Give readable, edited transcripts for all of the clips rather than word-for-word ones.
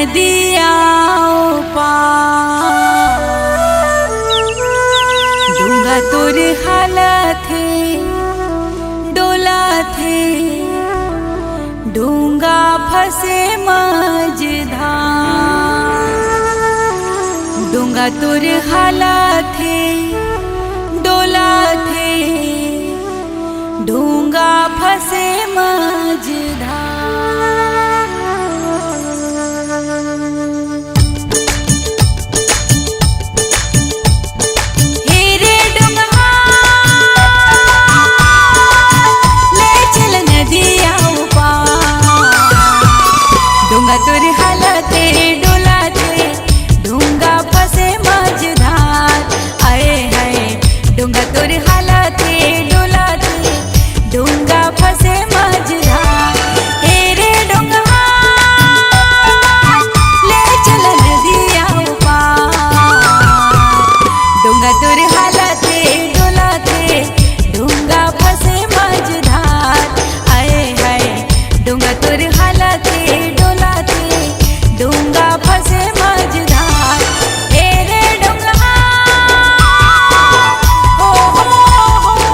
नदिया डूंगा तोर हाला थे डोला थे डूंगा फसे मझधार। डूंगा तोर हाला थे डोला थे डूंगा फसे मझधार। तोर हाला थे डोला थे डूंगा फसे मझधार। आए हाय डूंगा तोर हाला थे डोला थे डूंगा फसे मझधार। हे रे डूंगा ले चल नदिया पार। डूंगा तोर हाला थे डोला थे डूंगा फसे मझधार। आए हाय डूंगा तोर हाला थे डूंगा फसे मझधार। हे रे डूंगा हो हो हो।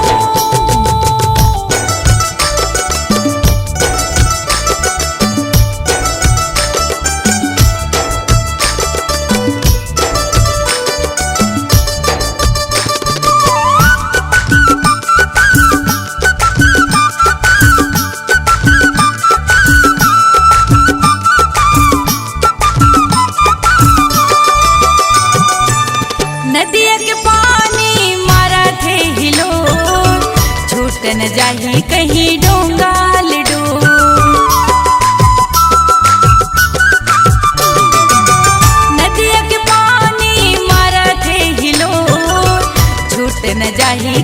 नदिया के पानी मारा थे हिलो छूट न जाही कहीं डोंगा लिडो। नदिया के पानी मारा थे हिलो छूट न जाही